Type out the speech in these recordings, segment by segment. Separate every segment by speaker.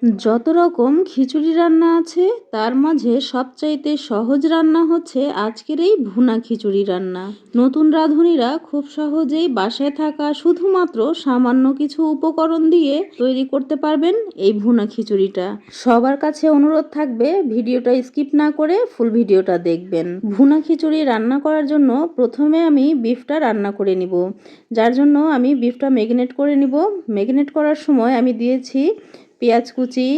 Speaker 1: যত রকম খিচুড়ি রান্না আছে তার মাঝে সবচাইতে সহজ রান্না হচ্ছে আজকের এই ভুনা খিচুড়ি রান্না। নতুন রাঁধুনিরা খুব সহজেই বাসায় থাকা শুধুমাত্র সামান্য কিছু উপকরণ দিয়ে তৈরি করতে পারবেন এই ভুনা খিচুড়িটা। সবার কাছে অনুরোধ থাকবে ভিডিওটা স্কিপ না করে ফুল ভিডিওটা দেখবেন। ভুনা খিচুড়ি রান্না করার জন্য প্রথমে আমি বিফটা রান্না করে নিব, যার জন্য আমি বিফটা ম্যারিনেট করে নিব। ম্যারিনেট করার সময় আমি দিয়েছি পেঁয়াজ কুচি,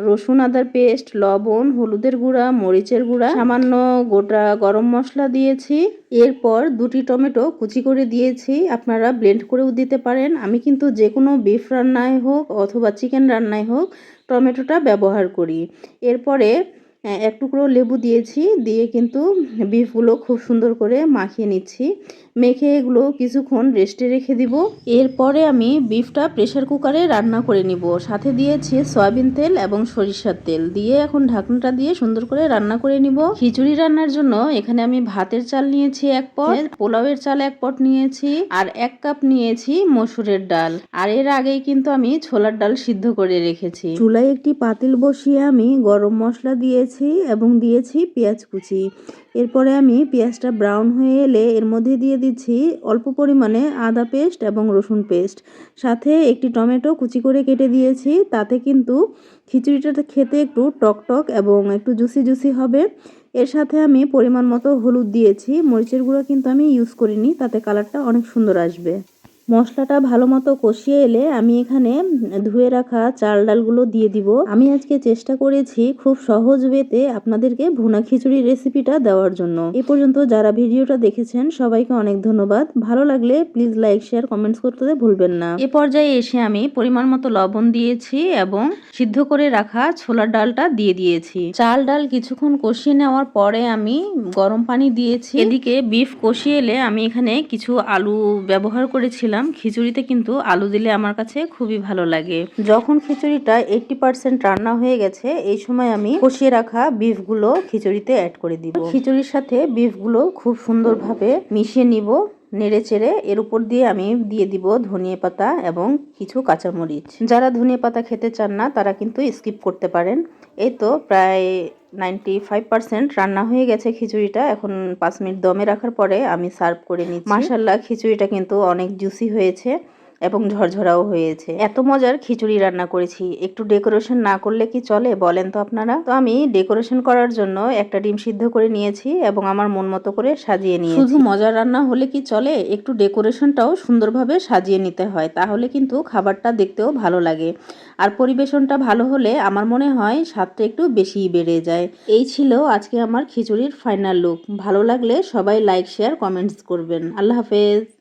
Speaker 1: রসুন আদার পেস্ট, লবণ, হলুদের গুঁড়া, মরিচের গুঁড়া, সামান্য গোটা গরম মশলা দিয়েছি। এরপর 2টি টমেটো কুচি করে দিয়েছি, আপনারা ব্লেন্ড করেও দিতে পারেন। আমি কিন্তু যে কোনো বিফ রান্নায় হোক অথবা চিকেন রান্নায় হোক টমেটোটা ব্যবহার করি। এরপরে এক টুকরো লেবু দিয়েছি, দিয়ে কিন্তু বিফগুলো খুব সুন্দর করে মাখিয়ে নিচ্ছি। মেখে এগুলো কিছুক্ষণ রেস্টে রেখে দিব। এরপরে আমি বিফটা প্রেসার কুকারে রান্না করে নিব। সাথে দিয়েছি সয়াবিন তেল এবং সরিষার তেল দিয়ে এখন ঢাকনাটা দিয়ে সুন্দর করে রান্না করে নিব। খিচুড়ি রান্নার জন্য এখানে আমি ভাতের চাল নিয়েছি 1 পট, পোলাওয়ের চাল 1 পট নিয়েছি, আর 1 কাপ নিয়েছি মসুরের ডাল। আর এর আগেই কিন্তু আমি ছোলার ডাল সিদ্ধ করে রেখেছি। চুলায় একটি পাতিল বসিয়ে আমি গরম মশলা দিয়েছি এবং দিয়েছি পেঁয়াজ কুচি। এরপরে আমি পেঁয়াজটা ব্রাউন হয়ে এলে এর মধ্যে দিয়ে দিচ্ছি অল্প পরিমাণে আদা পেস্ট এবং রসুন পেস্ট, সাথে একটি টমেটো কুচি করে কেটে দিয়েছি। তাতে কিন্তু খিচুড়িটা খেতে একটু টকটক এবং একটু জুসি জুসি হবে। এর সাথে আমি পরিমাণ মতো হলুদ দিয়েছি, মরিচের গুঁড়ো কিন্তু আমি ইউজ করিনি, তাতে কালারটা অনেক সুন্দর আসবে। মশলাটা ভালো মতো কষিয়ে এলে আমি এখানে ধুয়ে রাখা চাল ডালগুলো দিয়ে দিব। আমি আজকে চেষ্টা করেছি খুব সহজ ওয়েতে আপনাদেরকে ভুনা খিচুড়ির রেসিপিটা দেওয়ার জন্য। এ পর্যন্ত যারা ভিডিওটা দেখেছেন সবাইকে অনেক ধন্যবাদ। ভালো লাগলে প্লিজ লাইক শেয়ার কমেন্টস করতে ভুলবেন না। এ পর্যায়ে এসে আমি পরিমাণ মতো লবণ দিয়েছি এবং সিদ্ধ করে রাখা ছোলার ডালটা দিয়ে দিয়েছি। চাল ডাল কিছুক্ষণ কষিয়ে নেওয়ার পরে আমি গরম পানি দিয়েছি। এদিকে বিফ কষিয়ে এলে আমি এখানে কিছু আলু ব্যবহার করেছিলাম। খিচুড়িতে কিন্তু আলু দিলে আমার কাছে খুবই ভালো লাগে। যখন খিচুড়িটা 80% রান্না হয়ে গেছে এই সময় আমি কষিয়ে রাখা বিফগুলো খিচুড়িতে অ্যাড করে দিব। খিচুড়ির সাথে বিফগুলো খুব সুন্দরভাবে মিশিয়ে নিব নেড়ে চেড়ে। এর উপর দিয়ে আমি দিয়ে দিব ধনিয়া পাতা এবং কিছু কাঁচামরিচ। যারা ধনিয়া পাতা খেতে চান না তারা কিন্তু স্কিপ করতে পারেন। এই তো প্রায় 95% রান্না হয়ে গেছে খিচুড়িটা। এখন 5 মিনিট দমে রাখার পরে আমি সার্ভ করে নিচ্ছি। মাশাআল্লাহ খিচুড়িটা কিন্তু অনেক জুসি হয়েছে এবং ঝরঝরাও হয়েছে। এত মজার খিচুড়ি রান্না করেছি, একটু ডেকোরেশন না করলে কি চলে বলেন তো আপনারা? তো আমি ডেকোরেশন করার জন্য একটা ডিম সিদ্ধ করে নিয়েছি এবং আমার মন মতো করে সাজিয়ে নিয়েছি। শুধু মজার রান্না হলে কি চলে, একটু ডেকোরেশনটাও সুন্দরভাবে সাজিয়ে নিতে হয়, তাহলে কিন্তু খাবারটা দেখতেও ভালো লাগে। আর পরিবেশনটা ভালো হলে আমার মনে হয় স্বাদটা একটু বেশিই বেড়ে যায়। এই ছিল আজকে আমার খিচুড়ির ফাইনাল লুক। ভালো লাগলে সবাই লাইক শেয়ার কমেন্টস করবেন। আল্লাহ হাফেজ।